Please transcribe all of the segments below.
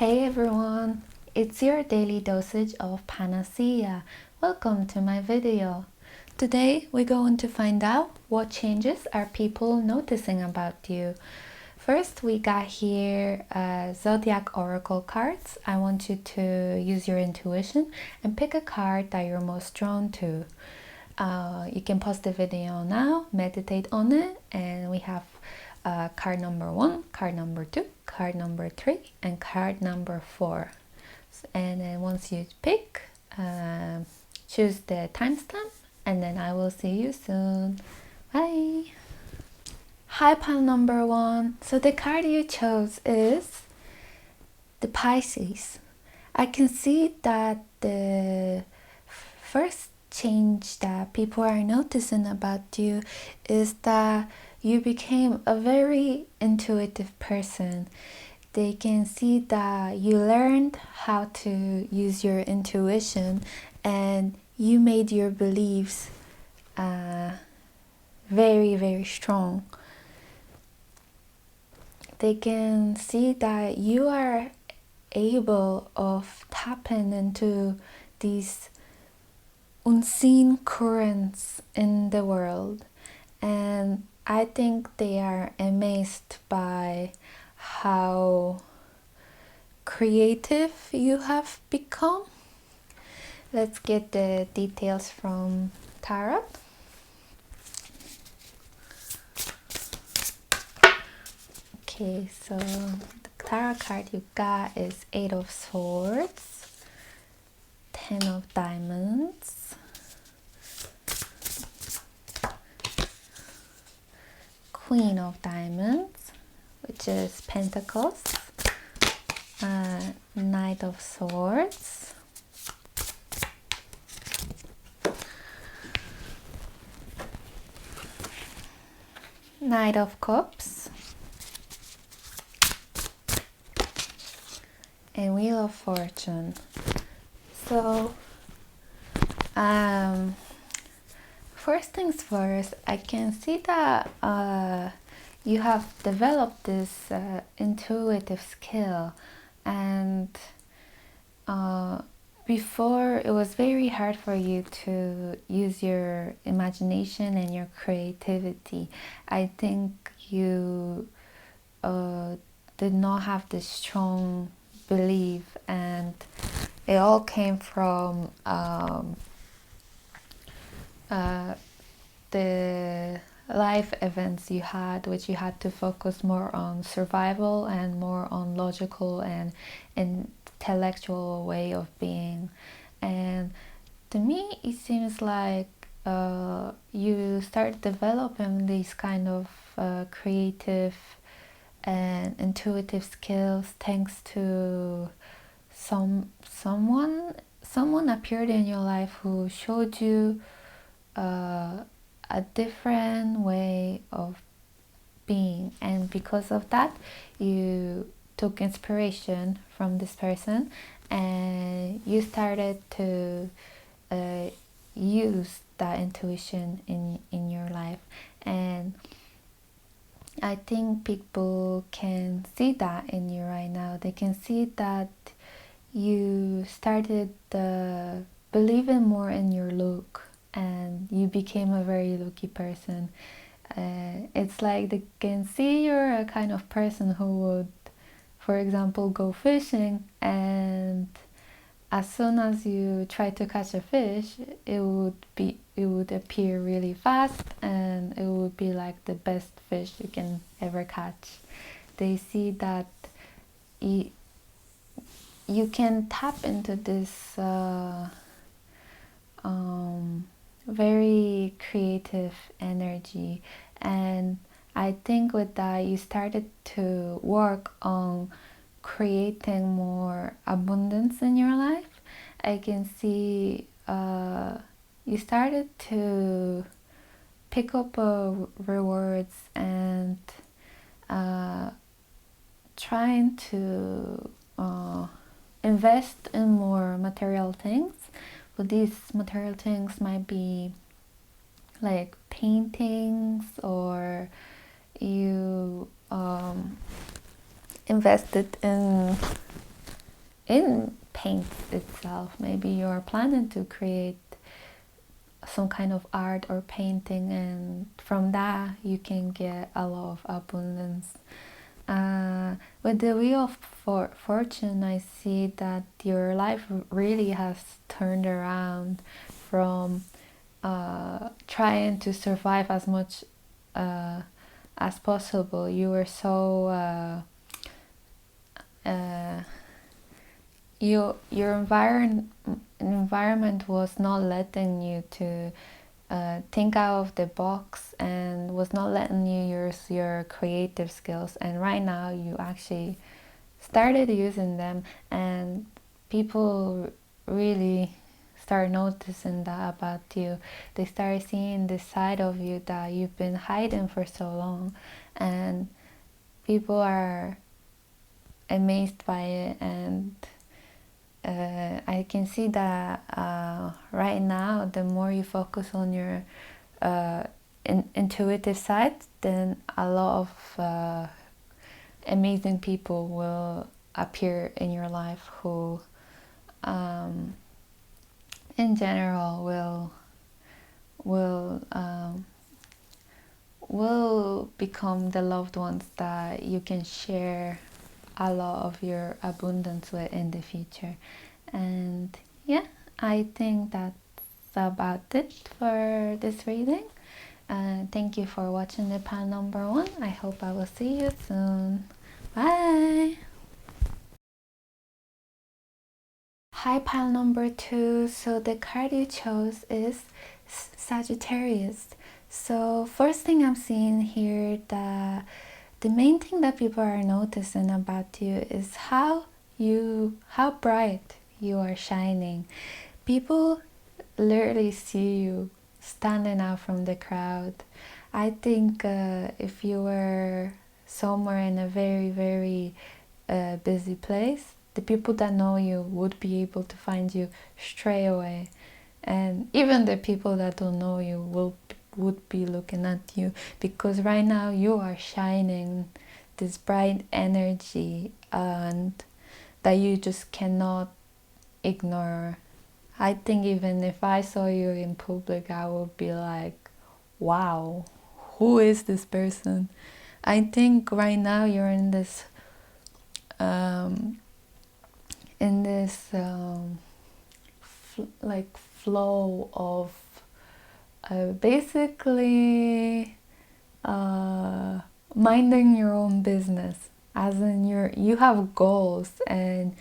Hey everyone, it's your daily dosage of Panacea. Welcome to my video. Today we're going to find out what changes are people noticing about you. First, we got here Zodiac Oracle cards. I want you to use your intuition and pick a card that you're most drawn to. You can pause the video now, meditate on it, and we have card number 1, card number 2, card number 3, and card number 4. And then once you pick, choose the timestamp, and then I will see you soon. Bye! Hi, pile number 1. So the card you chose is the Pisces. I can see that the first change that people are noticing about you is that you became a very intuitive person. They can see that you learned how to use your intuition and you made your beliefs very, very strong. They can see that you are able of tapping into these unseen currents in the world, and I think they are amazed by how creative you have become. Let's get the details from Tarot. Okay, so the Tarot card you got is 8 of Swords, 10 of Diamonds, Queen of Diamonds, which is Pentacles, Knight of Swords, Knight of Cups, and Wheel of Fortune. So, first things first, I can see that you have developed this intuitive skill, and before it was very hard for you to use your imagination and your creativity. I think you did not have this strong belief, and it all came from the life events you had, which you had to focus more on survival and more on logical and intellectual way of being. And to me it seems like you start developing these kind of creative and intuitive skills thanks to someone appeared in your life who showed you a different way of being, and because of that you took inspiration from this person and you started to use that intuition in your life. And I think people can see that in you right now. They can see that you started believing more in your look, and you became a very looky person. It's like they can see you're a kind of person who would, for example, go fishing, and as soon as you try to catch a fish, it would appear really fast, and it would be like the best fish you can ever catch. They see that you can tap into this very creative energy, and I think with that you started to work on creating more abundance in your life. I can see you started to pick up rewards and trying to invest in more material things. But these material things might be like paintings, or you invested in in paint itself. Maybe you're planning to create some kind of art or painting, and from that you can get a lot of abundance. With the Wheel of Fortune, I see that your life really has turned around from trying to survive as much as possible. You were so your environment was not letting you to think out of the box, and was not letting you use your creative skills, and right now you actually started using them, and people really start noticing that about you. They start seeing this side of you that you've been hiding for so long, and people are amazed by it. And I can see that right now, the more you focus on your intuitive side, then a lot of amazing people will appear in your life who in general will become the loved ones that you can share a lot of your abundance with in the future. And yeah, I think that's about it for this reading. Thank you for watching the pile number 1. I hope I will see you soon. Bye. Hi, pile number 2. So the card you chose is Sagittarius. So first thing I'm seeing here, that the main thing that people are noticing about you is how bright you are shining. People literally see you standing out from the crowd. I think if you were somewhere in a very, very busy place, the people that know you would be able to find you straight away. And even the people that don't know you would be looking at you, because right now you are shining this bright energy, and that you just cannot ignore. I think even if I saw you in public, I would be like, wow, who is this person? I think right now you're in this like flow of basically minding your own business, as in you have goals, and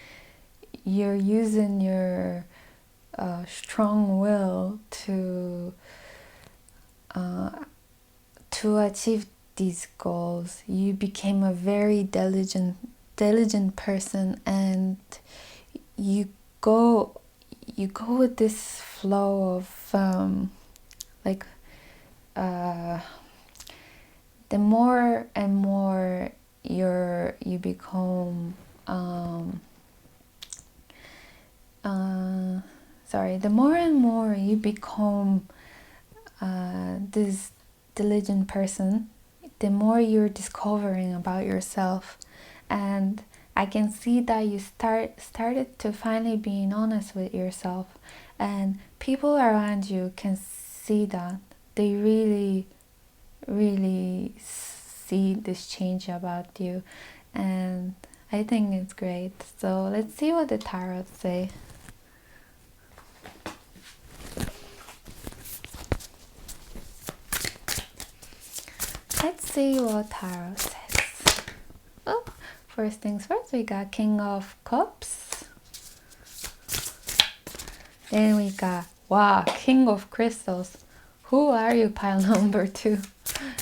you're using your strong will to achieve these goals. You became a very diligent person, and you go with this flow of like the more and more you become the more and more you become this diligent person, the more you're discovering about yourself. And I can see that you started to finally being honest with yourself, and people around you can see that. They really see this change about you, and I think it's great. So let's see what the tarot say. Let's see what tarot says. Oh, first things first, we got King of Cups. Then we got, wow, King of Crystals. Who are you, pile number 2?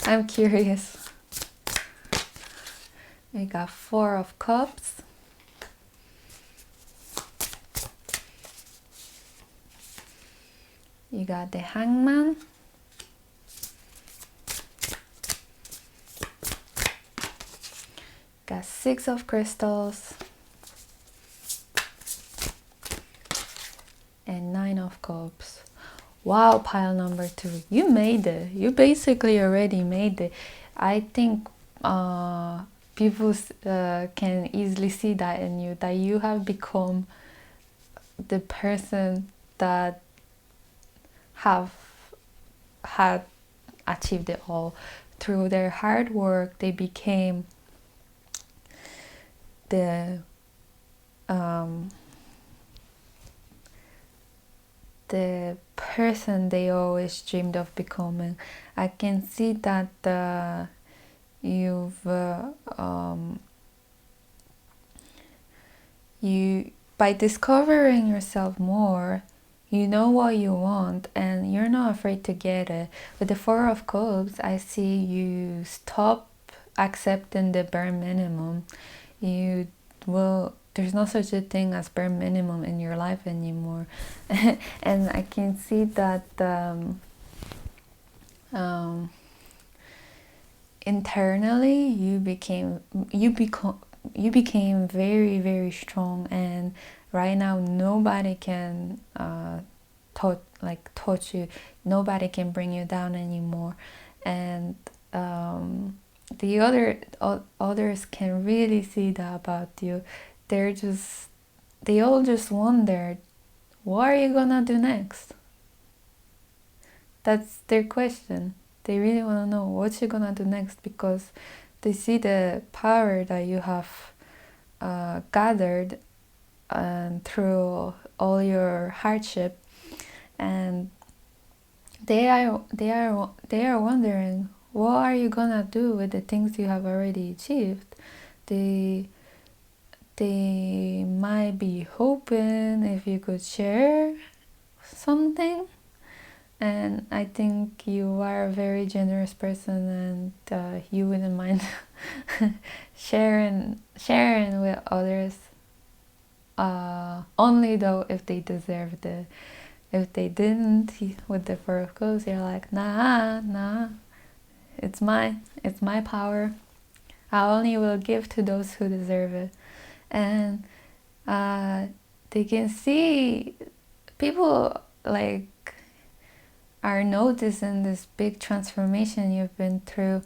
I'm curious. We got 4 of Cups. You got the Hangman. Got 6 of Crystals. And 9 of Cups. Wow, pile number 2, you made it. You basically already made it. I think people can easily see that in you, that you have become the person that have had achieved it all. Through their hard work, they became the person they always dreamed of becoming. I can see that you've you by discovering yourself more, you know what you want and you're not afraid to get it. With the Four of Cups, I see you stop accepting the bare minimum. You will, there's no such a thing as bare minimum in your life anymore. And I can see that internally you became very, very strong, and right now nobody can touch you. Nobody can bring you down anymore. And the others can really see that about you. They all just wonder, what are you gonna do next? That's their question. They really want to know what you're gonna do next, because they see the power that you have gathered through all your hardship, and they are wondering, what are you gonna do with the things you have already achieved? They might be hoping if you could share something. And I think you are a very generous person, and you wouldn't mind sharing with others. Only though if they deserved it. If they didn't, with the Four of Cups, you're like, nah, it's my power. I only will give to those who deserve it. And they can see people like are noticing this big transformation you've been through,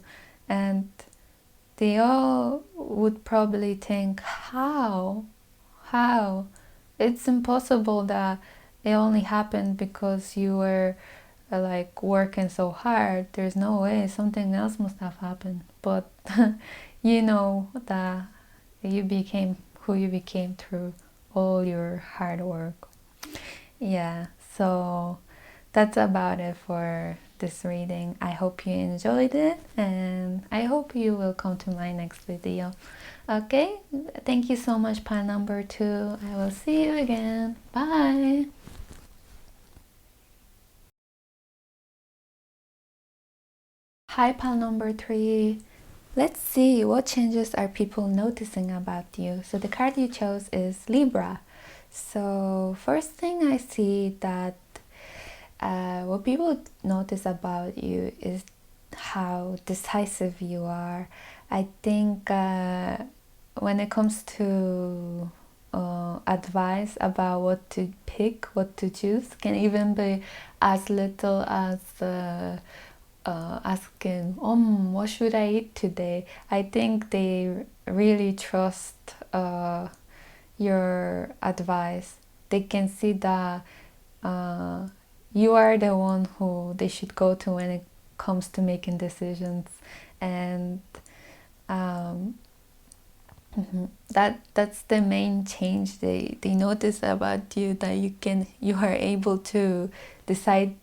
and they all would probably think, how it's impossible that it only happened because you were like working so hard. There's no way, something else must have happened. But you know that you became who you became through all your hard work. Yeah, so that's about it for this reading. I hope you enjoyed it, and I hope you will come to my next video. Okay, thank you so much, pile number 2. I will see you again. Bye. Hi, pile number 3. Let's see, what changes are people noticing about you? So the card you chose is Libra. So first thing I see that what people notice about you is how decisive you are. I think when it comes to advice about what to pick, what to choose, can even be as little as asking, what should I eat today? I think they really trust your advice. They can see that you are the one who they should go to when it comes to making decisions, and that's the main change they notice about you, that you are able to decide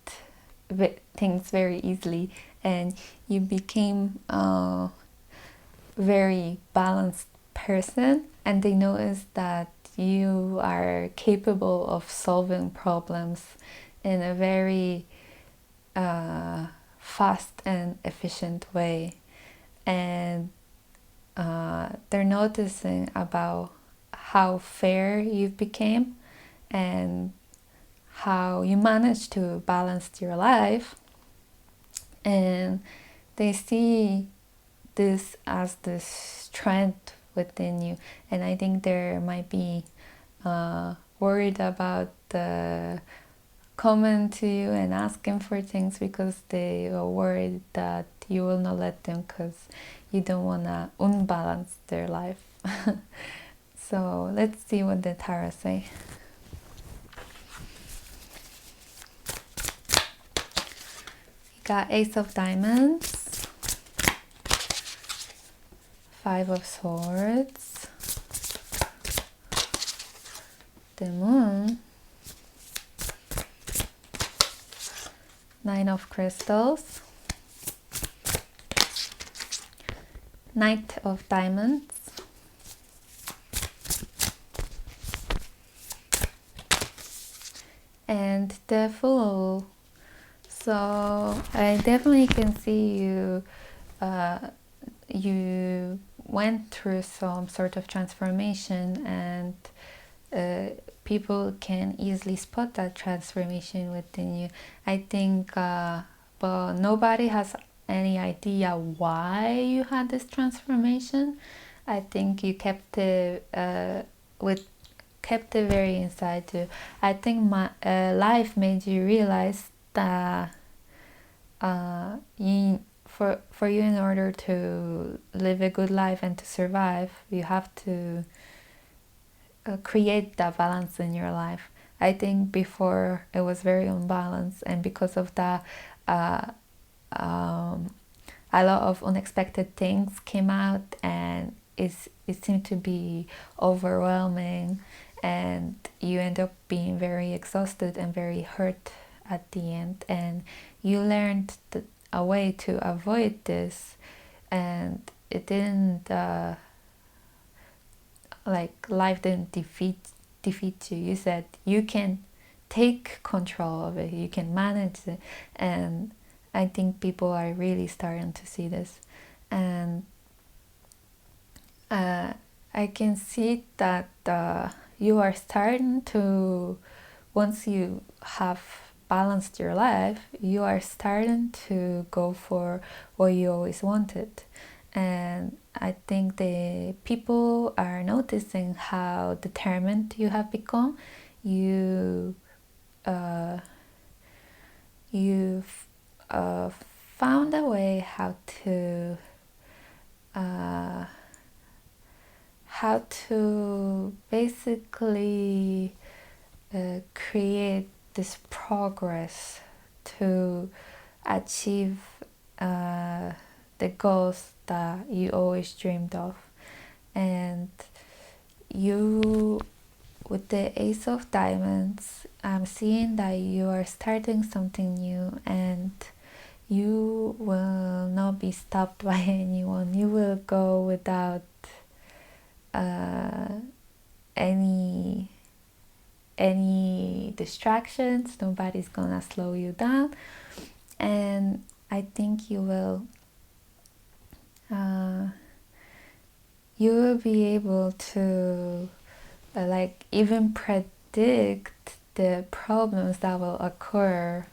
things very easily, and you became a very balanced person, and they notice that you are capable of solving problems in a very fast and efficient way. And they're noticing about how fair you became and how you managed to balance your life, and they see this as this strength within you. And I think there might be worried about coming to you and asking for things, because they are worried that you will not let them because you don't want to unbalance their life. So let's see what the tarot say. You got Ace of Diamonds, Five of Swords, the Moon, Nine of Crystals, Knight of Diamonds, and the Fool. So I definitely can see you you went through some sort of transformation, and people can easily spot that transformation within you. I think but nobody has any idea why you had this transformation. I think you kept it kept it very inside you. I think my life made you realize that for you, in order to live a good life and to survive, you have to create that balance in your life. I think before it was very unbalanced, and because of that, a lot of unexpected things came out, and it seemed to be overwhelming, and you end up being very exhausted and very hurt at the end. And you learned a way to avoid this, and it didn't like life didn't defeat you. You said you can take control of it, you can manage it, and I think people are really starting to see this. And I can see that you are starting to, once you have balanced your life, you are starting to go for what you always wanted. And I think the people are noticing how determined you have become. You've found a way how to basically create this progress to achieve the goals that you always dreamed of. And you, with the Ace of Diamonds, I'm seeing that you are starting something new, and you will not be stopped by anyone. You will go without any distractions. Nobody's gonna slow you down, and I think you will be able to like even predict the problems that will occur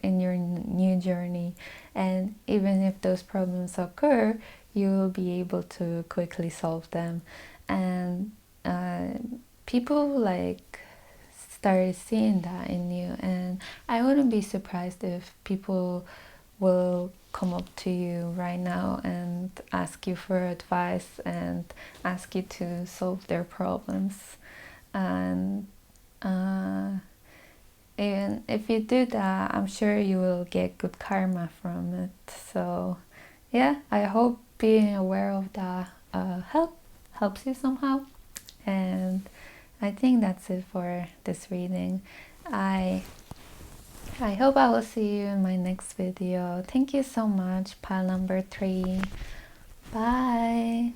in your new journey. And even if those problems occur, you will be able to quickly solve them. And people like started seeing that in you, and I wouldn't be surprised if people will come up to you right now and ask you for advice and ask you to solve their problems. And even if you do that, I'm sure you will get good karma from it. So yeah, I hope being aware of that helps you somehow. And I think that's it for this reading. I hope I will see you in my next video. Thank you so much, pile number 3. Bye.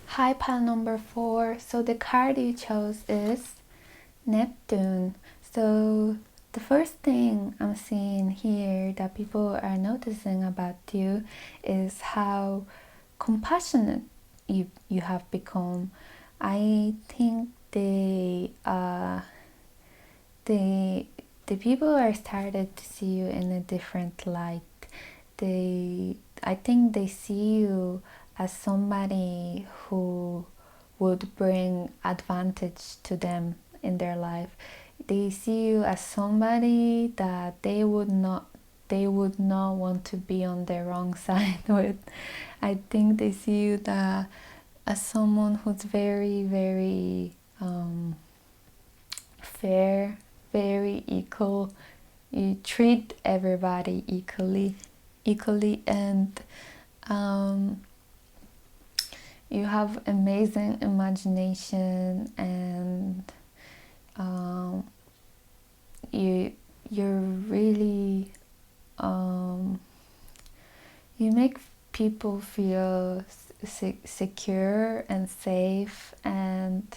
Hi, pile number 4. So the card you chose is Neptune. So the first thing I'm seeing here that people are noticing about you is how compassionate you have become. I think the people are started to see you in a different light. I think they see you as somebody who would bring advantage to them in their life. They see you as somebody that they would not they would not want to be on the wrong side with. I think they see you as someone who's very, very fair, very equal. You treat everybody equally, and you have amazing imagination, and you're really you make people feel secure and safe, and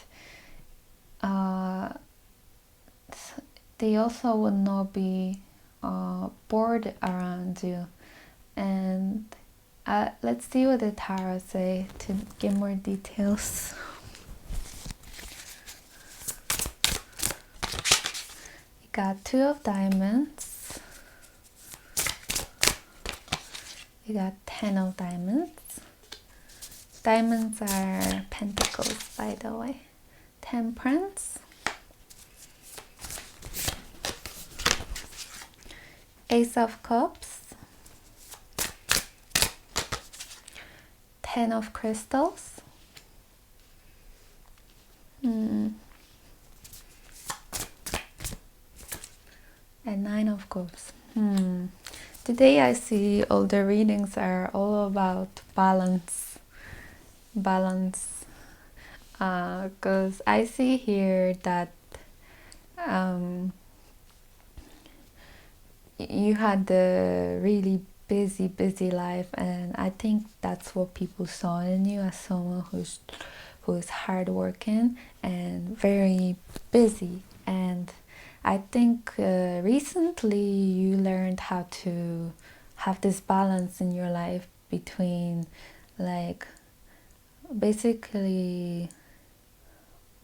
they also would not be bored around you. And let's see what the tarot say to get more details. You got 2 of diamonds. You got 10 of diamonds. Diamonds are pentacles, by the way. Temperance. Ace of Cups. 10 of crystals. And 9 of cups. Today I see all the readings are all about balance. Because I see here that you had a really busy life, and I think that's what people saw in you, as someone who's hardworking and very busy. And I think recently you learned how to have this balance in your life between, like, basically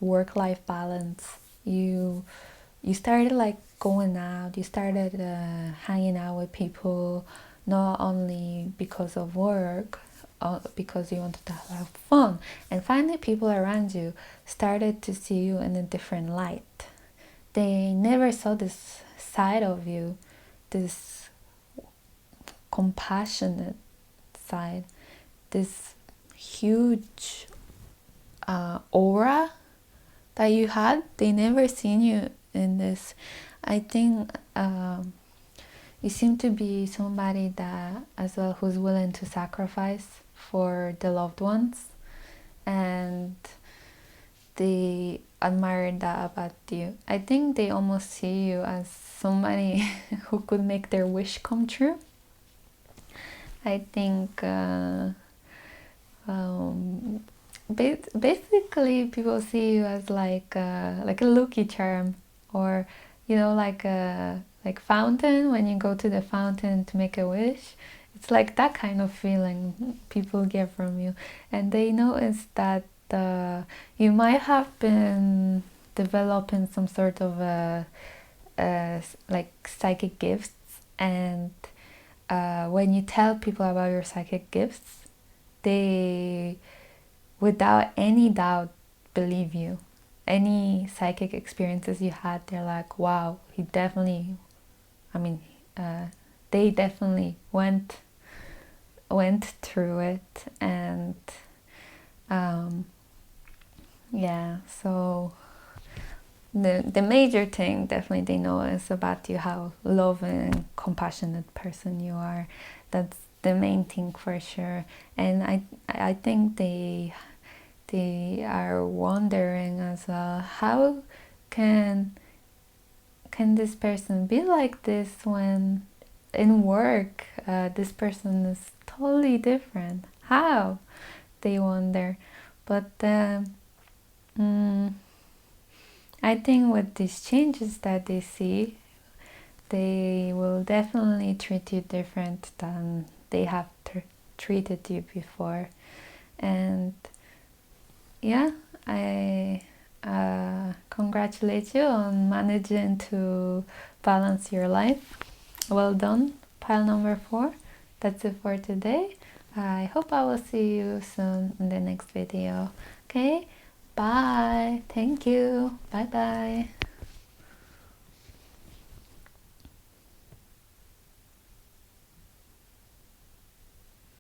work-life balance. You started like going out, you started hanging out with people, not only because of work, because you wanted to have fun. And finally people around you started to see you in a different light. They never saw this side of you, this compassionate side, this huge aura that you had. They never seen you in this. I think you seem to be somebody that as well who's willing to sacrifice for the loved ones, and they admire that about you. I think they almost see you as somebody who could make their wish come true. I think basically people see you as like a lucky charm, or like a fountain. When you go to the fountain to make a wish, it's like that kind of feeling people get from you. And they notice that you might have been developing some sort of like psychic gifts, and when you tell people about your psychic gifts, they without any doubt believe you. Any psychic experiences you had, they're like, wow, he definitely, they definitely went through it. And yeah, so the major thing definitely they know is about you, how loving and compassionate person you are. That's the main thing for sure. And I think they are wondering as well, how can this person be like this when in work this person is totally different? How? They wonder. But I think with these changes that they see, they will definitely treat you different than they have treated you before. And yeah, I congratulate you on managing to balance your life. Well done, pile number 4. That's it for today. I hope I will see you soon in the next video. Okay, bye. Thank you. Bye bye.